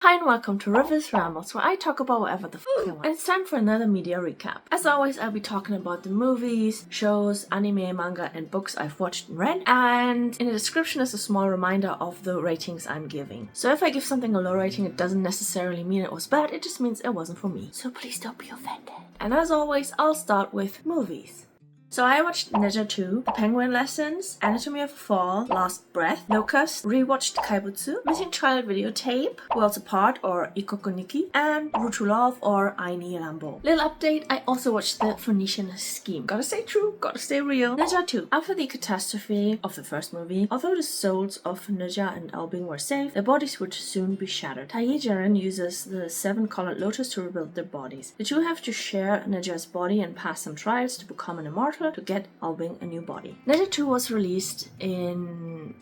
Hi and welcome to Ryvis Rambles, where I talk about whatever the fuck I want. And it's time for another media recap. As always, I'll be talking about the movies, shows, anime, manga, and books I've watched and read. And in the description is a small reminder of the ratings I'm giving. So if I give something a low rating, it doesn't necessarily mean it was bad, it just means it wasn't for me. So please don't be offended. And as always, I'll start with movies. So I watched Nezha 2, The Penguin Lessons, Anatomy of a Fall, Last Breath, Locust, rewatched Kaibutsu, Missing Child Videotape, Worlds Apart or Ikokoniki, and Root to Love or I Need Lambo. Little update, I also watched The Phoenician Scheme. Gotta stay true, gotta stay real. Nezha 2. After the catastrophe of the first movie, although the souls of Nezha and Albing were safe, their bodies would soon be shattered. Taiji uses the 7-colored lotus to rebuild their bodies. The two have to share Nezha's body and pass some trials to become an immortal to get Albing a new body. Nezha 2 was released in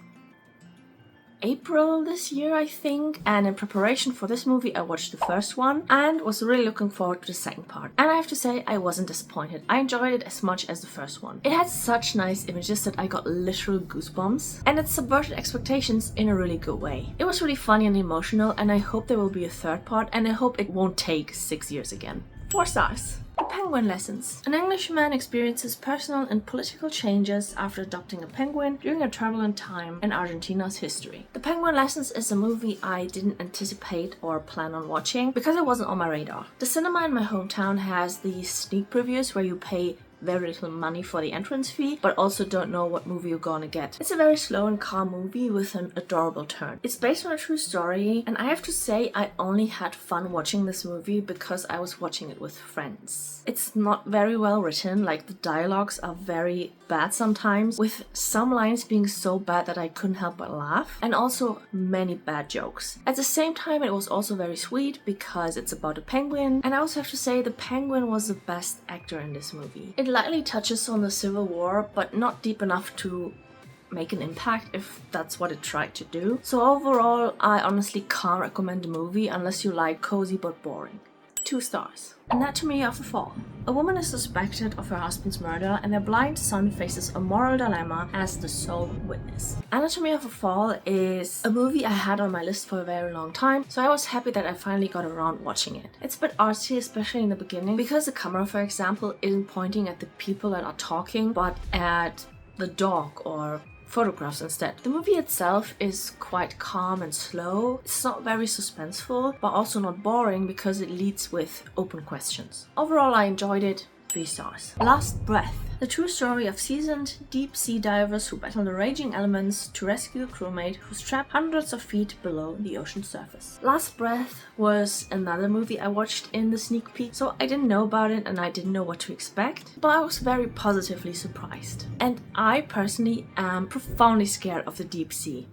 April this year, I think, and in preparation for this movie I watched the first one and was really looking forward to the second part. And I have to say, I wasn't disappointed. I enjoyed it as much as the first one. It had such nice images that I got literal goosebumps, and it subverted expectations in a really good way. It was really funny and emotional, and I hope there will be a third part, and I hope it won't take 6 years again. 4 stars. The Penguin Lessons. An Englishman experiences personal and political changes after adopting a penguin during a turbulent time in Argentina's history. The Penguin Lessons is a movie I didn't anticipate or plan on watching because it wasn't on my radar. The cinema in my hometown has these sneak previews where you pay very little money for the entrance fee, but also don't know what movie you're gonna get. It's a very slow and calm movie with an adorable turn. It's based on a true story, and I have to say I only had fun watching this movie because I was watching it with friends. It's not very well written, like the dialogues are very bad sometimes, with some lines being so bad that I couldn't help but laugh, and also many bad jokes. At the same time, it was also very sweet because it's about a penguin, and I also have to say the penguin was the best actor in this movie. It lightly touches on the Civil War, but not deep enough to make an impact if that's what it tried to do. So overall, I honestly can't recommend the movie unless you like cozy but boring. 2 stars. Anatomy of a Fall. A woman is suspected of her husband's murder and their blind son faces a moral dilemma as the sole witness. Anatomy of a Fall is a movie I had on my list for a very long time, so I was happy that I finally got around watching it. It's a bit artsy, especially in the beginning, because the camera, for example, isn't pointing at the people that are talking, but at the dog or photographs instead. The movie itself is quite calm and slow. It's not very suspenseful, but also not boring because it leads with open questions. Overall, I enjoyed it. 3 stars. Last Breath. The true story of seasoned deep-sea divers who battle the raging elements to rescue a crewmate who's trapped hundreds of feet below the ocean surface. Last Breath was another movie I watched in the sneak peek, so I didn't know about it and I didn't know what to expect, but I was very positively surprised. And I personally am profoundly scared of the deep sea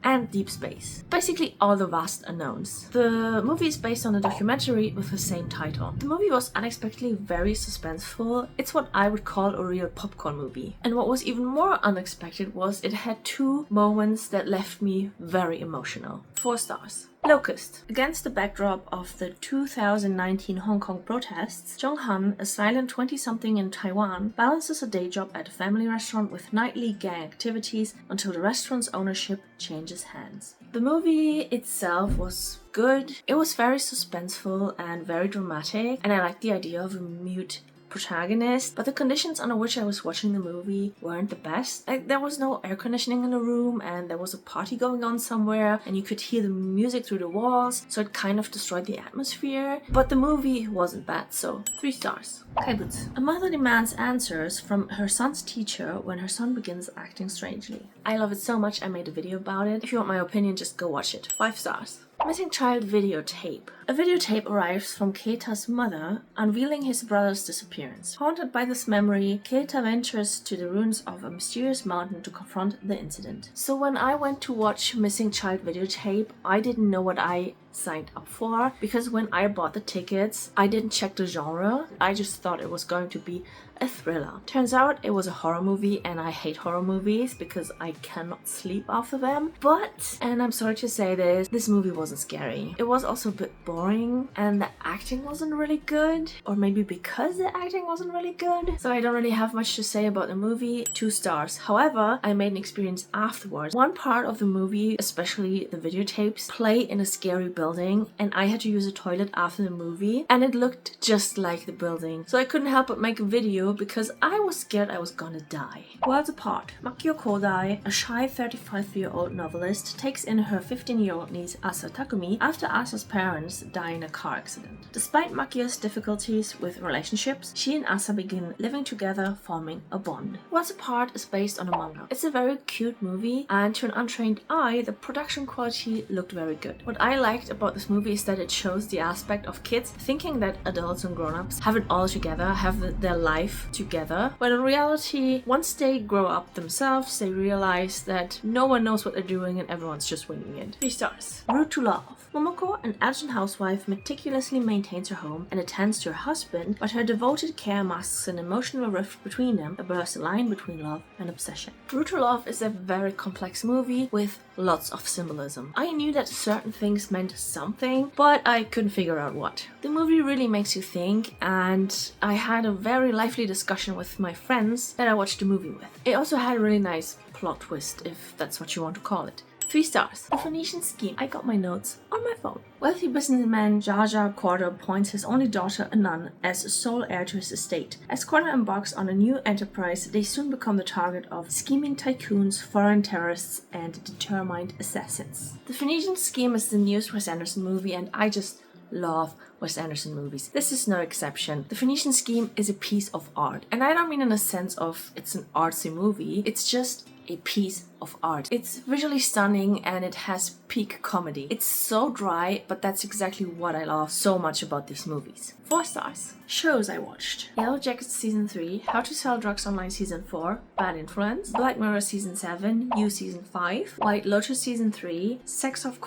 and deep space. Basically all the vast unknowns. The movie is based on a documentary with the same title. The movie was unexpectedly very suspenseful. It's what I would call a real popcorn movie. And what was even more unexpected was it had 2 moments that left me very emotional. 4 stars. Locust. Against the backdrop of the 2019 Hong Kong protests, Jung Han, a silent 20-something in Taiwan, balances a day job at a family restaurant with nightly gang activities until the restaurant's ownership changes hands. The movie itself was good. It was very suspenseful and very dramatic, and I liked the idea of a mute protagonist, but the conditions under which I was watching the movie weren't the best. Like, there was no air conditioning in the room, and there was a party going on somewhere, and you could hear the music through the walls, so it kind of destroyed the atmosphere. But the movie wasn't bad, so 3 stars. Kaibutsu. A mother demands answers from her son's teacher when her son begins acting strangely. I love it so much I made a video about it. If you want my opinion, just go watch it. 5 stars. Missing Child Videotape. A videotape arrives from Keita's mother, unveiling his brother's disappearance. Haunted by this memory, Keita ventures to the ruins of a mysterious mountain to confront the incident. So when I went to watch Missing Child Videotape, I didn't know what I signed up for, because when I bought the tickets, I didn't check the genre. I just thought it was going to be a thriller. Turns out it was a horror movie, and I hate horror movies because I cannot sleep after them. But, and I'm sorry to say this movie wasn't scary. It was also a bit boring, and the acting wasn't really good, or maybe because the acting wasn't really good. So I don't really have much to say about the movie. 2 stars. However, I made an experience afterwards. One part of the movie, especially the videotapes, play in a scary building and I had to use a toilet after the movie and it looked just like the building. So I couldn't help but make a video because I was scared I was gonna die. Worlds apart, Makio Kodai, a shy 35-year-old novelist, takes in her 15-year-old niece Asa Takumi after Asa's parents die in a car accident. Despite Makio's difficulties with relationships, she and Asa begin living together, forming a bond. Worlds Apart is based on a manga. It's a very cute movie and to an untrained eye, the production quality looked very good. What I liked about this movie is that it shows the aspect of kids thinking that adults and grown-ups have it all together, have their life together, when in reality, once they grow up themselves, they realize that no one knows what they're doing and everyone's just winging it. 3 stars. Root to Love. Momoko, an Asian housewife, meticulously maintains her home and attends to her husband, but her devoted care masks an emotional rift between them that blurs the line between love and obsession. Root to Love is a very complex movie with lots of symbolism. I knew that certain things meant something, but I couldn't figure out what. The movie really makes you think, and I had a very lively discussion with my friends that I watched the movie with. It also had a really nice plot twist, if that's what you want to call it. 3 stars. The Phoenician Scheme. I got my notes on my phone. Wealthy businessman Jaja Corder appoints his only daughter, Anan, as sole heir to his estate. As Corder embarks on a new enterprise, they soon become the target of scheming tycoons, foreign terrorists, and determined assassins. The Phoenician Scheme is the newest Wes Anderson movie, and I just love Wes Anderson movies. This is no exception. The Phoenician Scheme is a piece of art, and I don't mean in a sense of it's an artsy movie. It's just a piece of art. It's visually stunning and it has peak comedy. It's so dry, but that's exactly what I love so much about these movies. 4 stars. Shows I watched. Yellow Jackets Season 3, How to Sell Drugs Online Season 4, Bad Influence, Black Mirror Season 7, You Season 5, White Lotus Season 3, The Sex Life of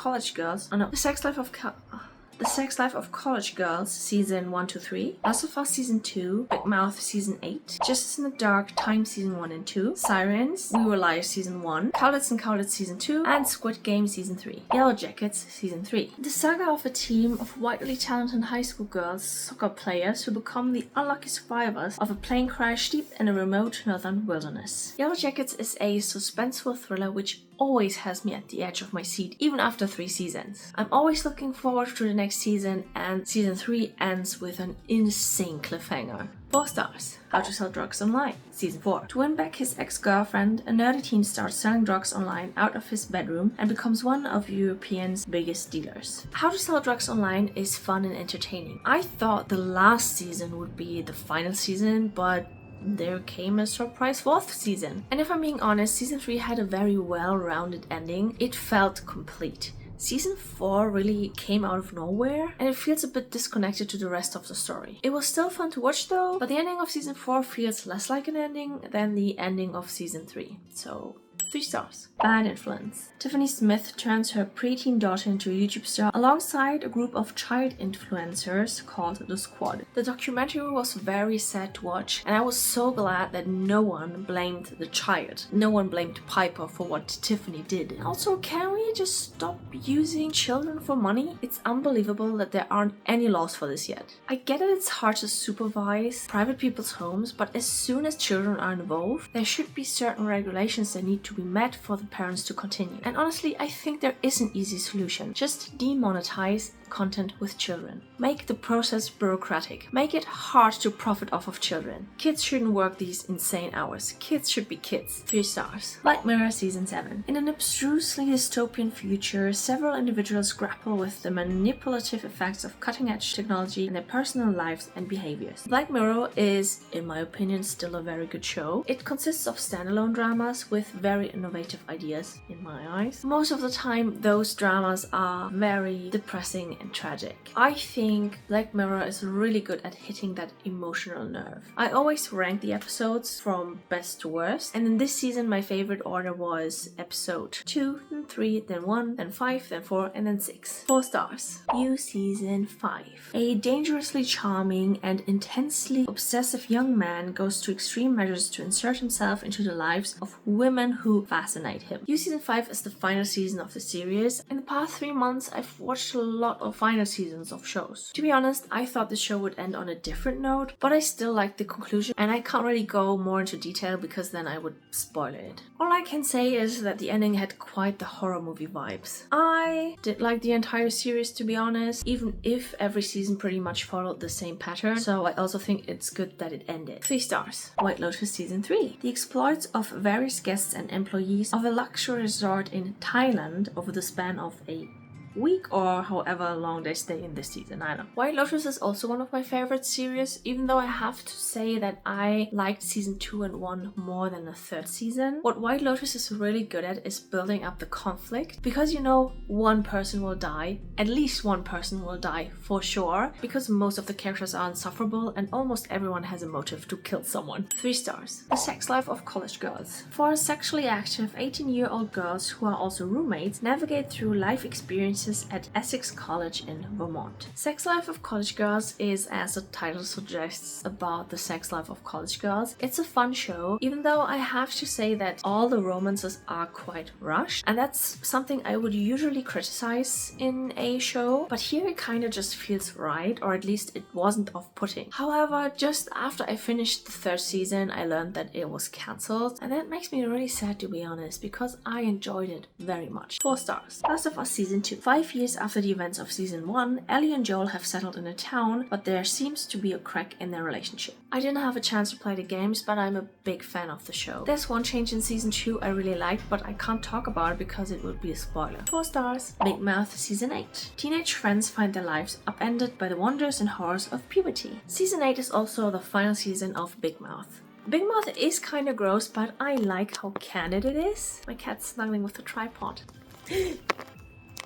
College Girls Season 1-3, Last of Us Season 2, Big Mouth Season 8, Justice in the Dark Time Season 1 and 2, Sirens, We Were Liars Season 1, Cowlets and Cowlets Season 2, and Squid Game Season 3. Yellow Jackets Season 3. The saga of a team of widely talented high school girls, soccer players who become the unlucky survivors of a plane crash deep in a remote northern wilderness. Yellow Jackets is a suspenseful thriller which always has me at the edge of my seat, even after 3 seasons. I'm always looking forward to the next season, and season 3 ends with an insane cliffhanger. 4 stars. How to Sell Drugs Online Season 4. To win back his ex-girlfriend, a nerdy teen starts selling drugs online out of his bedroom and becomes one of Europe's biggest dealers. How to Sell Drugs Online is fun and entertaining. I thought the last season would be the final season, but there came a surprise 4th season. And if I'm being honest, season 3 had a very well-rounded ending. It felt complete. Season 4 really came out of nowhere and it feels a bit disconnected to the rest of the story. It was still fun to watch though, but the ending of season 4 feels less like an ending than the ending of season 3. So 3 stars. Bad Influence. Tiffany Smith turns her preteen daughter into a YouTube star alongside a group of child influencers called The Squad. The documentary was very sad to watch, and I was so glad that no one blamed the child. No one blamed Piper for what Tiffany did. Also, can we just stop using children for money? It's unbelievable that there aren't any laws for this yet. I get that it's hard to supervise private people's homes, but as soon as children are involved, there should be certain regulations that need to be met for the parents to continue. And honestly, I think there is an easy solution. Just demonetize content with children. Make the process bureaucratic. Make it hard to profit off of children. Kids shouldn't work these insane hours. Kids should be kids. 3 stars. Black Mirror Season 7. In an abstrusely dystopian future, several individuals grapple with the manipulative effects of cutting-edge technology in their personal lives and behaviors. Black Mirror is, in my opinion, still a very good show. It consists of standalone dramas with very innovative ideas, in my eyes. Most of the time, those dramas are very depressing and tragic. I think Black Mirror is really good at hitting that emotional nerve. I always rank the episodes from best to worst, and in this season my favorite order was episode 2, then 3, then 1, then 5, then 4, and then 6. 4 stars. You Season 5. A dangerously charming and intensely obsessive young man goes to extreme measures to insert himself into the lives of women who to fascinate him. Season 5 is the final season of the series. In the past 3 months, I've watched a lot of final seasons of shows. To be honest, I thought the show would end on a different note, but I still liked the conclusion, and I can't really go more into detail because then I would spoil it. All I can say is that the ending had quite the horror movie vibes. I did like the entire series, to be honest, even if every season pretty much followed the same pattern, so I also think it's good that it ended. 3 stars. White Lotus Season 3. The exploits of various guests and employees of a luxury resort in Thailand over the span of a week or however long they stay in this season, I don't know. White Lotus is also one of my favorite series, even though I have to say that I liked season 2 and 1 more than the 3rd season. What White Lotus is really good at is building up the conflict, because you know one person will die, at least one person will die for sure, because most of the characters are insufferable and almost everyone has a motive to kill someone. 3 stars. The sex life of college girls. 4 sexually active 18-year-old girls who are also roommates navigate through life experiences at Essex College in Vermont. Sex Life of College Girls is, as the title suggests, about the sex life of college girls. It's a fun show, even though I have to say that all the romances are quite rushed, and that's something I would usually criticize in a show, but here it kind of just feels right, or at least it wasn't off-putting. However, just after I finished the 3rd season, I learned that it was cancelled, and that makes me really sad, to be honest, because I enjoyed it very much. 4 stars. Last of Us Season 2. 5 years after the events of Season 1, Ellie and Joel have settled in a town, but there seems to be a crack in their relationship. I didn't have a chance to play the games, but I'm a big fan of the show. There's one change in Season 2 I really liked, but I can't talk about it because it would be a spoiler. 4 stars. Big Mouth Season 8. Teenage friends find their lives upended by the wonders and horrors of puberty. Season 8 is also the final season of Big Mouth. Big Mouth is kinda gross, but I like how candid it is. My cat's snuggling with the tripod.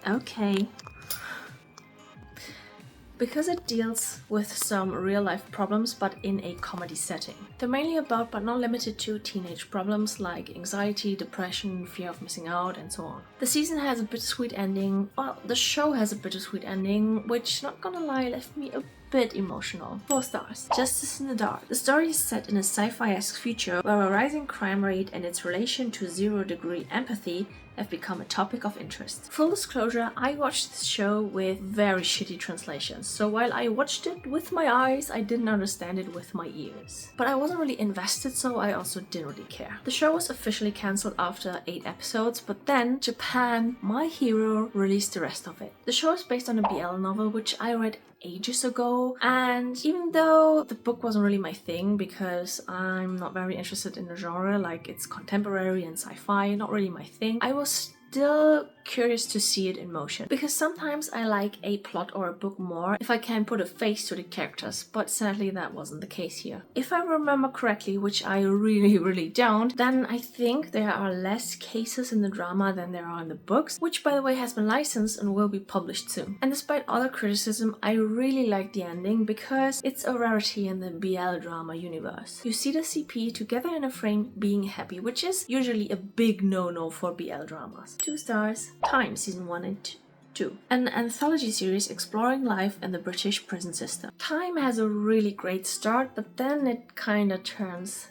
Okay. Because it deals with some real-life problems but in a comedy setting. They're mainly about, but not limited to, teenage problems like anxiety, depression, fear of missing out, and so on. The season has a bittersweet ending. Well, the show has a bittersweet ending, which, not gonna lie, left me a bit emotional. 4 stars. Justice in the Dark. The story is set in a sci-fi-esque future where a rising crime rate and its relation to zero-degree empathy have become a topic of interest. Full disclosure, I watched this show with very shitty translations, so while I watched it with my eyes, I didn't understand it with my ears. But I wasn't really invested, so I also didn't really care. The show was officially cancelled after 8 episodes, but then Japan, my hero, released the rest of it. The show is based on a BL novel, which I read ages ago, and even though the book wasn't really my thing because I'm not very interested in the genre, like it's contemporary and sci-fi, not really my thing, I was still curious to see it in motion, because sometimes I like a plot or a book more if I can put a face to the characters, but sadly that wasn't the case here. If I remember correctly, which I really don't, then I think there are less cases in the drama than there are in the books, which by the way has been licensed and will be published soon. And despite all the criticism, I really like the ending because it's a rarity in the BL drama universe. You see the CP together in a frame being happy, which is usually a big no-no for BL dramas. 2 stars. Time Season 1 and 2. An anthology series exploring life in the British prison system. Time has a really great start, but then it kinda turns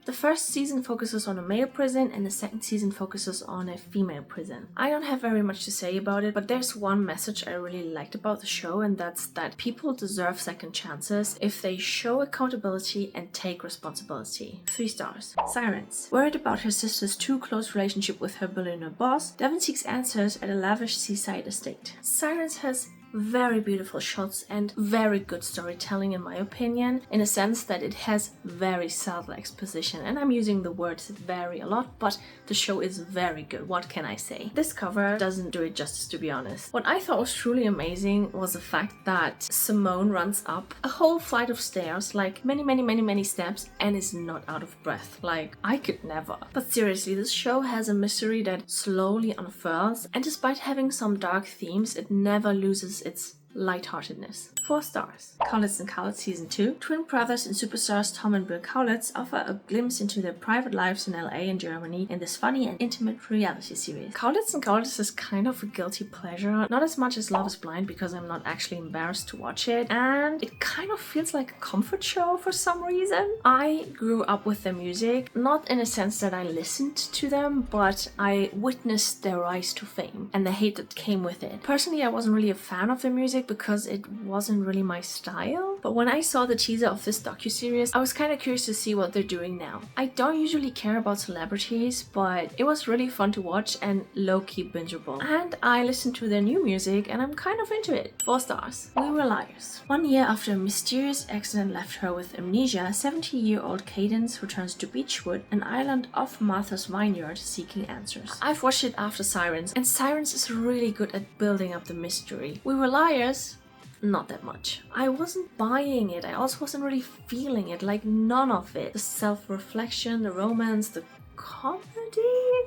The first season focuses on a male prison and the second season focuses on a female prison. I don't have very much to say about it, but there's one message I really liked about the show, and that's that people deserve second chances if they show accountability and take responsibility. 3 stars. Sirens. Worried about her sister's too close relationship with her billionaire boss, Devon seeks answers at a lavish seaside estate. Sirens has very beautiful shots and very good storytelling in my opinion, in a sense that it has very subtle exposition, and I'm using the words very a lot, but the show is very good, what can I say. This cover doesn't do it justice, to be honest. What I thought was truly amazing was the fact that Simone runs up a whole flight of stairs, like many steps, and is not out of breath. Like, I could never. But seriously, this show has a mystery that slowly unfurls, and despite having some dark themes, it never loses its lightheartedness. 4 stars. Cowlitz and Cowlitz Season 2. Twin brothers and superstars Tom and Bill Cowlitz offer a glimpse into their private lives in LA and Germany in this funny and intimate reality series. Cowlitz and Cowlitz is kind of a guilty pleasure, not as much as Love is Blind because I'm not actually embarrassed to watch it, and it kind of feels like a comfort show for some reason. I grew up with their music, not in a sense that I listened to them, but I witnessed their rise to fame and the hate that came with it. Personally, I wasn't really a fan of their music because it wasn't really my style, but when I saw the teaser of this docuseries, I was kind of curious to see what they're doing now. I don't usually care about celebrities, but it was really fun to watch and low-key bingeable. And I listened to their new music and I'm kind of into it. 4 stars. We Were Liars. 1 year after a mysterious accident left her with amnesia, 70-year-old Cadence returns to Beechwood, an island off Martha's Vineyard, seeking answers. I've watched it after Sirens, and Sirens is really good at building up the mystery. We Were Liars, not that much. I wasn't buying it. I also wasn't really feeling it, like none of it. The self-reflection, the romance, the comedy,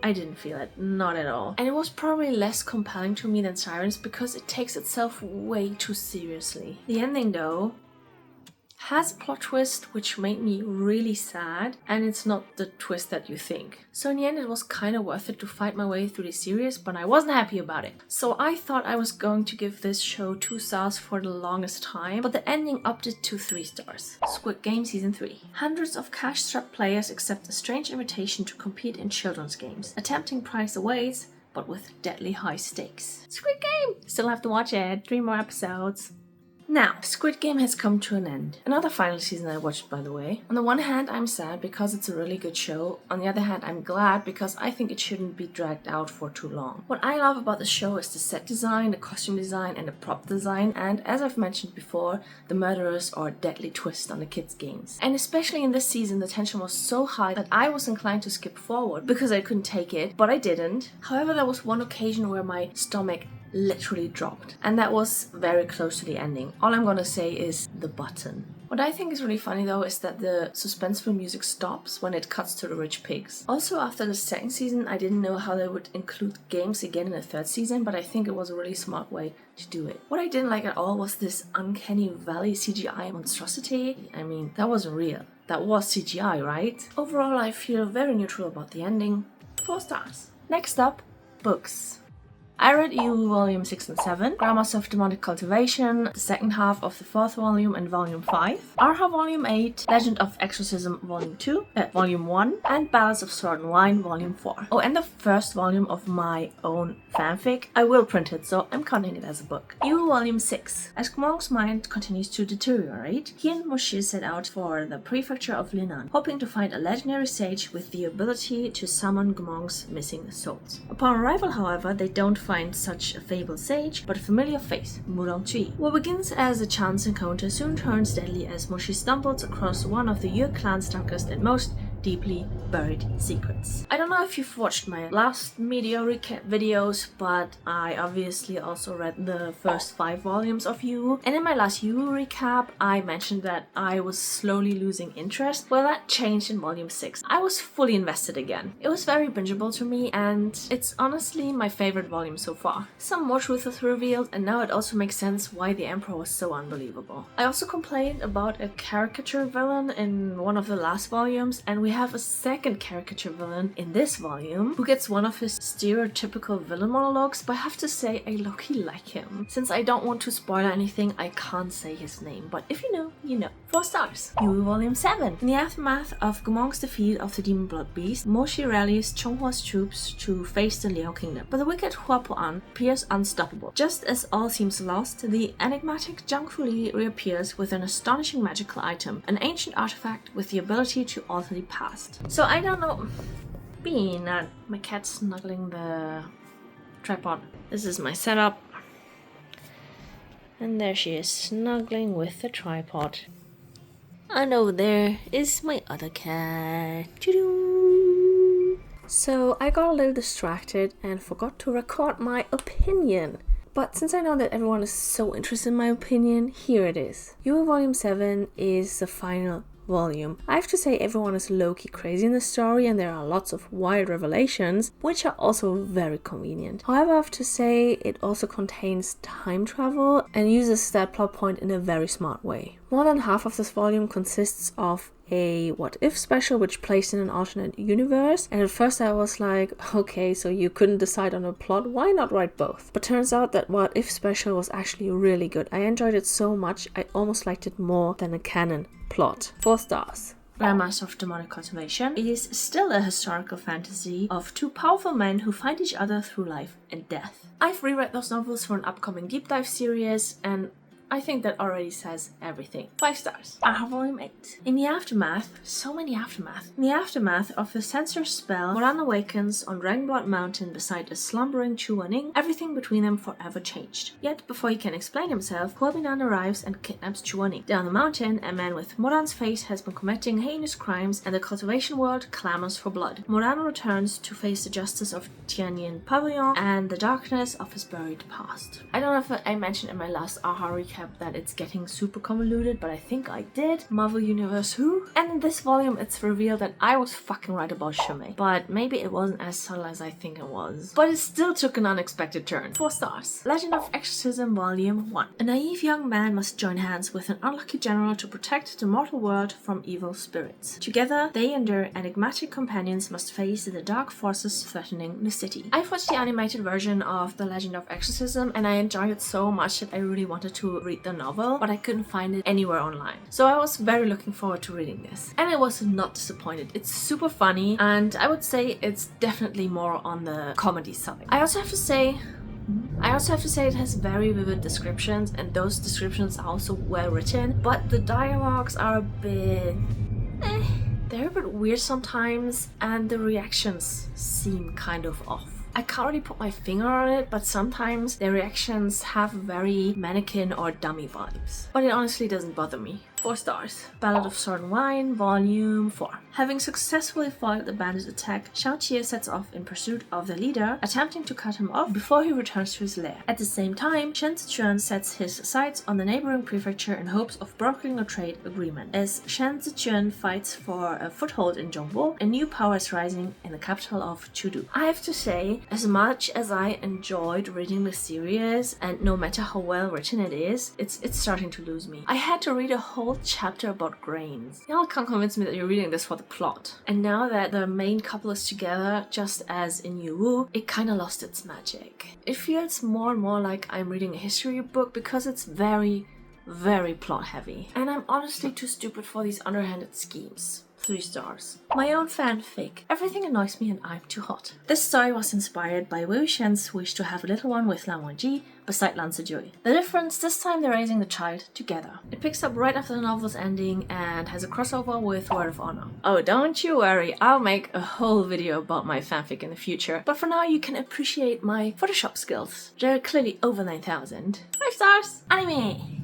I didn't feel it, not at all. And it was probably less compelling to me than Sirens because it takes itself way too seriously. The ending though has a plot twist which made me really sad, and it's not the twist that you think. So in the end it was kind of worth it to fight my way through the series, but I wasn't happy about it. So I thought I was going to give this show 2 stars for the longest time, but the ending upped it to 3 stars. Squid Game Season 3. Hundreds of cash-strapped players accept a strange invitation to compete in children's games. A tempting prize awaits, but with deadly high stakes. Squid Game! Still have to watch it. 3 more episodes. Now, Squid Game has come to an end. Another final season I watched, by the way. On the one hand, I'm sad because it's a really good show. On the other hand, I'm glad because I think it shouldn't be dragged out for too long. What I love about the show is the set design, the costume design, and the prop design, and as I've mentioned before, the murderous or deadly twist on the kids' games. And especially in this season, the tension was so high that I was inclined to skip forward because I couldn't take it, but I didn't. However, there was one occasion where my stomach literally dropped, and that was very close to the ending. All I'm gonna say is the button. What I think is really funny though is that the suspenseful music stops when it cuts to the rich pigs. Also, after the 2nd season, I didn't know how they would include games again in the 3rd season, but I think it was a really smart way to do it. What I didn't like at all was this uncanny valley CGI monstrosity. I mean, that wasn't real. That was CGI, right? Overall, I feel very neutral about the ending. 4 stars. Next up, books. I read EU Volume 6 and 7, Grammars of Demonic Cultivation, the 2nd half of the 4th volume and Volume 5, Arha Volume 8, Legend of Exorcism Volume 1, and Ballads of Sword and Wine Volume 4. Oh, and the 1st volume of my own fanfic. I will print it, so I'm counting it as a book. EU Volume 6. As Gmong's mind continues to deteriorate, he and Moshi set out for the prefecture of Linan, hoping to find a legendary sage with the ability to summon Gmong's missing souls. Upon arrival, however, they don't find such a fabled sage, but a familiar face, Murong Chui. What begins as a chance encounter soon turns deadly as Moshi stumbles across one of the Yu clan's darkest and most deeply buried secrets. I don't know if you've watched my last media recap videos, but I obviously also read the first 5 volumes of Yu. And in my last Yu recap, I mentioned that I was slowly losing interest. Well, that changed in volume 6. I was fully invested again. It was very bingeable to me, and it's honestly my favorite volume so far. Some more truth was revealed, and now it also makes sense why the Emperor was so unbelievable. I also complained about a caricature villain in one of the last volumes, and we have a second caricature villain in this volume who gets one of his stereotypical villain monologues, but I have to say I low-key like him. Since I don't want to spoil anything, I can't say his name, but if you know, you know. 4 stars. Yu Volume 7. In the aftermath of Gmong's defeat of the Demon Blood Beast, Moshi rallies Chonghua's troops to face the Liao Kingdom, but the wicked Hua Puan appears unstoppable. Just as all seems lost, the enigmatic Zhang Fuli reappears with an astonishing magical item, an ancient artifact with the ability to alter the past. So I don't know. Being that my cat's snuggling the tripod. This is my setup. And there she is, snuggling with the tripod. And over there is my other cat. Choo-doo. So I got a little distracted and forgot to record my opinion. But since I know that everyone is so interested in my opinion, here it is. Yu Volume 7 is the final volume. I have to say everyone is low-key crazy in the story and there are lots of wild revelations, which are also very convenient. However, I have to say it also contains time travel and uses that plot point in a very smart way. More than half of this volume consists of a what if special which plays in an alternate universe, and at first I was like, okay, so you couldn't decide on a plot, why not write both? But turns out that what if special was actually really good. I enjoyed it so much, I almost liked it more than a canon plot. 4 stars. Grandmaster of Demonic Cultivation is still a historical fantasy of 2 powerful men who find each other through life and death. I've reread those novels for an upcoming deep dive series, and I think that already says everything. 5 stars. Aha Volume 8. In the aftermath, so many aftermath. In the aftermath of the censor spell, Moran awakens on Dragonblood Mountain beside a slumbering Chuaning. Everything between them forever changed. Yet, before he can explain himself, Korbinan arrives and kidnaps Chuaning. Down the mountain, a man with Moran's face has been committing heinous crimes, and the cultivation world clamors for blood. Moran returns to face the justice of Tianyin Pavilion and the darkness of his buried past. I don't know if I mentioned in my last Aha recap that it's getting super convoluted, but I think I did. Marvel Universe who? And in this volume it's revealed that I was fucking right about Shumei, but maybe it wasn't as subtle as I think it was. But it still took an unexpected turn. 4 stars. Legend of Exorcism Volume 1. A naive young man must join hands with an unlucky general to protect the mortal world from evil spirits. Together, they and their enigmatic companions must face the dark forces threatening the city. I've watched the animated version of The Legend of Exorcism and I enjoyed it so much that I really wanted to read the novel, but I couldn't find it anywhere online. So I was very looking forward to reading this. And I was not disappointed. It's super funny and I would say it's definitely more on the comedy side. I also have to say it has very vivid descriptions and those descriptions are also well written, but the dialogues are a bit they're a bit weird sometimes and the reactions seem kind of off. I can't really put my finger on it, but sometimes their reactions have very mannequin or dummy vibes. But it honestly doesn't bother me. 4 stars. Ballad of Sword and Wine, Volume 4. Having successfully foiled the bandit attack, Shao Tia sets off in pursuit of the leader, attempting to cut him off before he returns to his lair. At the same time, Shen Zichuan sets his sights on the neighboring prefecture in hopes of brokering a trade agreement. As Shen Zichuan fights for a foothold in Zhongbo, a new power is rising in the capital of Chudu. I have to say, as much as I enjoyed reading the series, and no matter how well written it is, it's starting to lose me. I had to read a whole chapter about grains. Y'all can't convince me that you're reading this for the plot. And now that the main couple is together, just as in Yu Wu, it kinda lost its magic. It feels more and more like I'm reading a history book because it's very, very plot heavy. And I'm honestly too stupid for these underhanded schemes. 3 stars. My own fanfic. Everything annoys me and I'm too hot. This story was inspired by Wei Wuxian's wish to have a little one with Lan Wangji beside Lan Zejui. The difference, this time they're raising the child together. It picks up right after the novel's ending and has a crossover with Word of Honor. Oh, don't you worry, I'll make a whole video about my fanfic in the future. But for now you can appreciate my Photoshop skills. They're clearly over 9,000. 5 stars. Anime.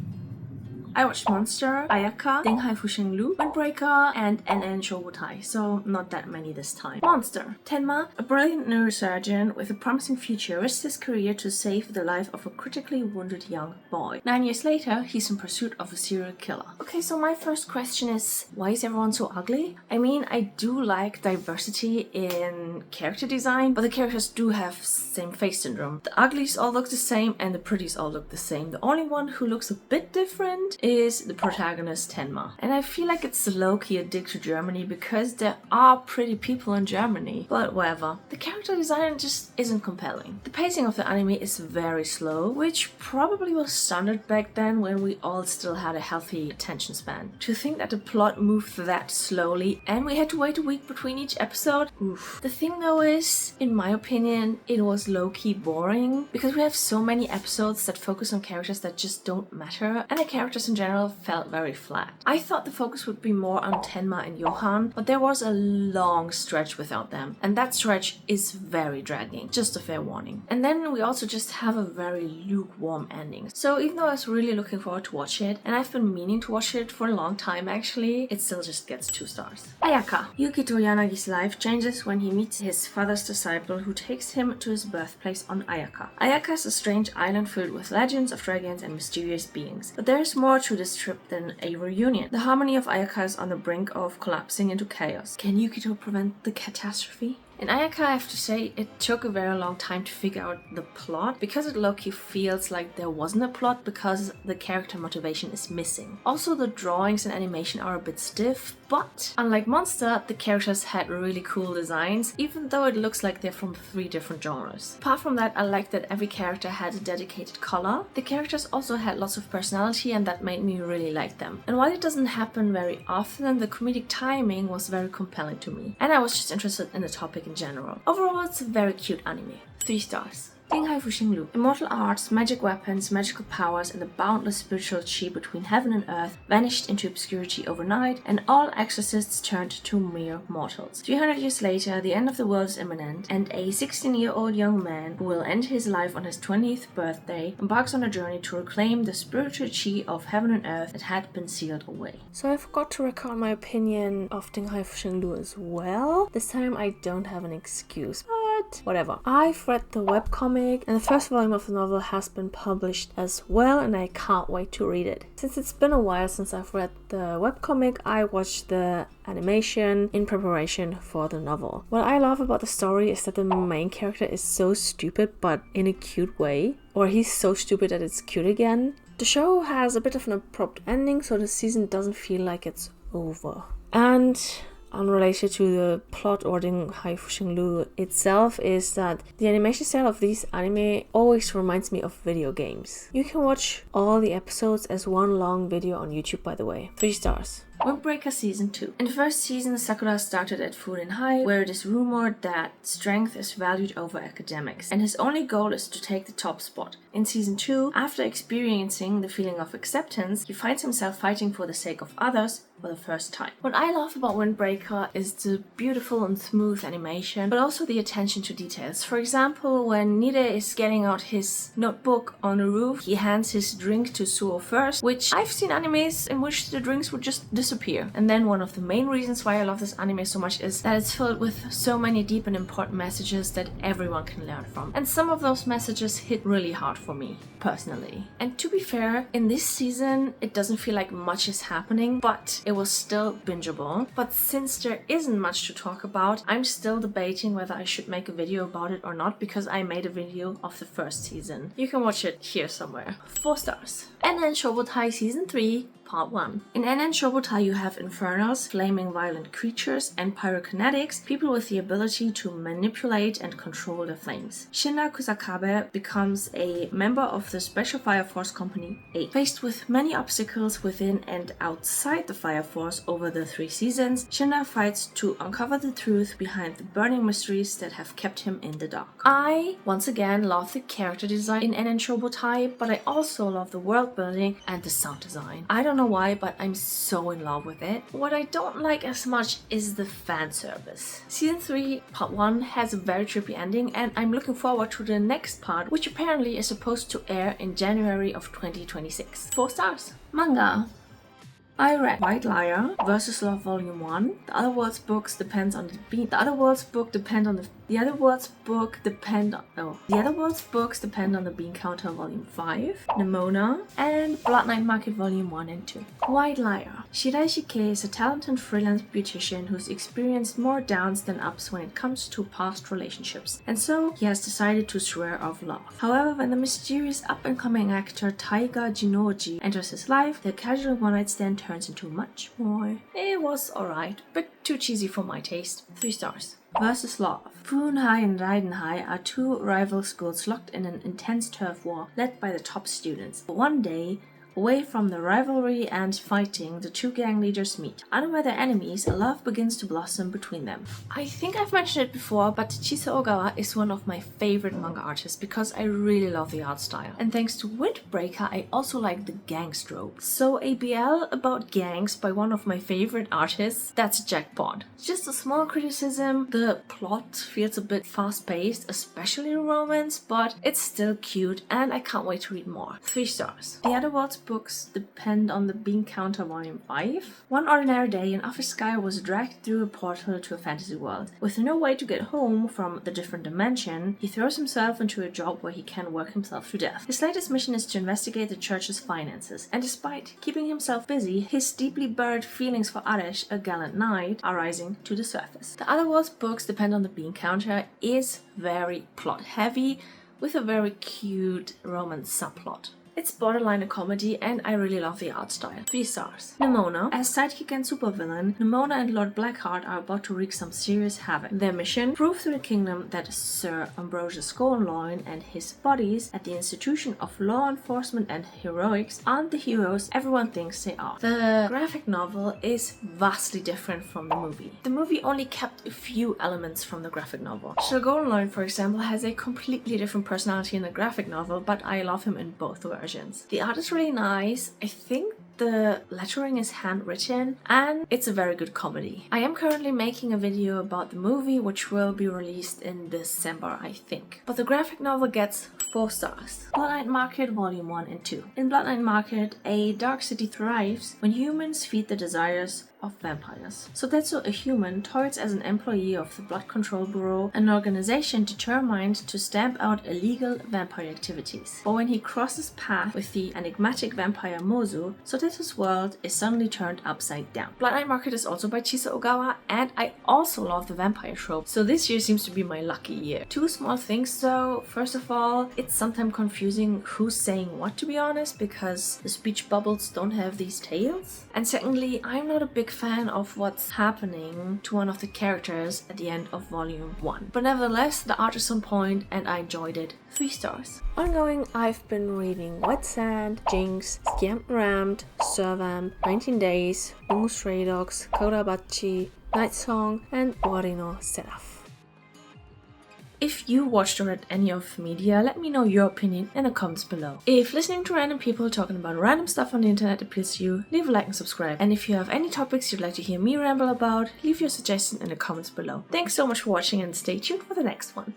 I watched Monster, Ayaka, Denghai Fusheng Lu, Windbreaker, and NN Shoubutai, so not that many this time. Monster. Tenma, a brilliant neurosurgeon with a promising future, risks his career to save the life of a critically wounded young boy. 9 years later, he's in pursuit of a serial killer. Okay, so my first question is, why is everyone so ugly? I mean, I do like diversity in character design, but the characters do have same face syndrome. The uglies all look the same and the pretties all look the same. The only one who looks a bit different is the protagonist Tenma. And I feel like it's low-key a dig to Germany because there are pretty people in Germany. But whatever. The character design just isn't compelling. The pacing of the anime is very slow, which probably was standard back then when we all still had a healthy attention span. To think that the plot moved that slowly and we had to wait a week between each episode, oof. The thing though is, in my opinion, it was low-key boring because we have so many episodes that focus on characters that just don't matter, and the characters in general felt very flat. I thought the focus would be more on Tenma and Johan, but there was a long stretch without them, and that stretch is very dragging, just a fair warning. And then we also just have a very lukewarm ending. So even though I was really looking forward to watch it, and I've been meaning to watch it for a long time actually, it still just gets 2 stars. Ayaka. Yukito Yanagi's life changes when he meets his father's disciple who takes him to his birthplace on Ayaka. Ayaka is a strange island filled with legends of dragons and mysterious beings. But there's more more to this trip than a reunion. The harmony of Ayaka is on the brink of collapsing into chaos. Can Yukito prevent the catastrophe? In Ayaka, I have to say, it took a very long time to figure out the plot, because it low-key feels like there wasn't a plot because the character motivation is missing. Also, the drawings and animation are a bit stiff, but unlike Monster, the characters had really cool designs, even though it looks like they're from 3 different genres. Apart from that, I like that every character had a dedicated color. The characters also had lots of personality, and that made me really like them. And while it doesn't happen very often, the comedic timing was very compelling to me, and I was just interested in the topic in general. Overall, it's a very cute anime. 3 stars. Dinghai Fuxinglu. Immortal arts, magic weapons, magical powers, and the boundless spiritual chi between heaven and earth vanished into obscurity overnight, and all exorcists turned to mere mortals. 300 years later, the end of the world is imminent, and a 16-year-old young man who will end his life on his 20th birthday embarks on a journey to reclaim the spiritual chi of heaven and earth that had been sealed away. So I forgot to record my opinion of Dinghai Fuxinglu as well. This time I don't have an excuse. Whatever. I've read the webcomic, and the first volume of the novel has been published as well, and I can't wait to read it. Since it's been a while since I've read the webcomic, I watched the animation in preparation for the novel. What I love about the story is that the main character is so stupid, but in a cute way. Or he's so stupid that it's cute again. The show has a bit of an abrupt ending, so the season doesn't feel like it's over. And unrelated to the plot or Dinghai Fuxinglu itself is that the animation style of these anime always reminds me of video games. You can watch all the episodes as one long video on YouTube, by the way. 3 stars. Windbreaker Season 2. In the first season, Sakura started at Furin High, where it is rumored that strength is valued over academics, and his only goal is to take the top spot. In Season 2, after experiencing the feeling of acceptance, he finds himself fighting for the sake of others for the first time. What I love about Windbreaker is the beautiful and smooth animation, but also the attention to details. For example, when Nide is getting out his notebook on the roof, he hands his drink to Suo first, which I've seen animes in which the drinks would just disappear. And then one of the main reasons why I love this anime so much is that it's filled with so many deep and important messages that everyone can learn from. And some of those messages hit really hard for me, personally. And to be fair, in this season, it doesn't feel like much is happening, but it was still bingeable. But since there isn't much to talk about, I'm still debating whether I should make a video about it or not, because I made a video of the first season. You can watch it here somewhere. 4 stars. NN Shobutai Season 3 Part 1. In NN Shobutai you have infernals, flaming violent creatures, and pyrokinetics, people with the ability to manipulate and control the flames. Shinra Kusakabe becomes a member of the Special Fire Force Company 8. Faced with many obstacles within and outside the Fire Force over the 3 seasons, Shinra fights to uncover the truth behind the burning mysteries that have kept him in the dark. I, once again, love the character design in NN Shobutai, but I also love the world building and the sound design. I don't know why, but I'm so in love with it. What I don't like as much is the fan service. Season 3 Part 1 has a very trippy ending, and I'm looking forward to the next part, which apparently is supposed to air in January of 2026. 4 stars. Manga. I read White Liar versus Love Volume 1. The Other World's books depend on the bean. The Other World's book depend on the Other World's book depend on The Other World's books depend on the Bean Counter Volume 5, Nimona, and Blood Night Market Volume 1 and 2. White Liar. Shirai Shike is a talented freelance beautician who's experienced more downs than ups when it comes to past relationships, and so he has decided to swear off love. However, when the mysterious up-and-coming actor Taiga Jinoji enters his life, the casual one-night stand turns into much more. It was alright, but too cheesy for my taste. 3 stars. Versus Love. Fuunhai and Reidenhai are 2 rival schools locked in an intense turf war led by the top students. One day, away from the rivalry and fighting, the 2 gang leaders meet. Unaware they're enemies, a love begins to blossom between them. I think I've mentioned it before, but Chisa Ogawa is one of my favorite manga artists because I really love the art style. And thanks to Windbreaker, I also like the gang trope. So a BL about gangs by one of my favorite artists, that's a jackpot. Just a small criticism, the plot feels a bit fast-paced, especially the romance, but it's still cute and I can't wait to read more. 3 stars. The Other World's books depend on the Bean Counter Volume 5. One ordinary day, an office guy was dragged through a portal to a fantasy world. With no way to get home from the different dimension, he throws himself into a job where he can work himself to death. His latest mission is to investigate the church's finances, and despite keeping himself busy, his deeply buried feelings for Adesh, a gallant knight, are rising to the surface. The Otherworld's books depend on the Bean Counter is very plot heavy, with a very cute romance subplot. It's borderline a comedy and I really love the art style. 3 stars. Nimona. As sidekick and supervillain, Nimona and Lord Blackheart are about to wreak some serious havoc. Their mission? Prove to the kingdom that Sir Ambrosius Scornloin and his buddies at the Institution of Law Enforcement and Heroics aren't the heroes everyone thinks they are. The graphic novel is vastly different from the movie. The movie only kept a few elements from the graphic novel. Sir Scornloin, for example, has a completely different personality in the graphic novel, but I love him in both versions. The art is really nice. I think the lettering is handwritten and it's a very good comedy. I am currently making a video about the movie which will be released in December, I think. But the graphic novel gets 4 stars. Blood Night Market Volume 1 and 2. In Blood Night Market, a dark city thrives when humans feed the desires of vampires. Sotetsu, a human, toils as an employee of the Blood Control Bureau, an organization determined to stamp out illegal vampire activities. But when he crosses paths with the enigmatic vampire Mozu, Sotetsu's world is suddenly turned upside down. Blood Night Market is also by Chisa Ogawa, and I also love the vampire trope, so this year seems to be my lucky year. 2 small things though. First of all, it's sometimes confusing who's saying what, to be honest, because the speech bubbles don't have these tails. And secondly, I'm not a big fan of what's happening to one of the characters at the end of volume 1. But nevertheless, the art is on point and I enjoyed it. 3 stars. Ongoing, I've been reading Wet Sand, Jinx, Scamp Rammed, Servamp, 19 Days, Bungo Stray Dogs, Kodabachi, Night Song, and Warino Seraph. If you watched or read any of media, let me know your opinion in the comments below. If listening to random people talking about random stuff on the internet appeals to you, leave a like and subscribe. And if you have any topics you'd like to hear me ramble about, leave your suggestion in the comments below. Thanks so much for watching and stay tuned for the next one.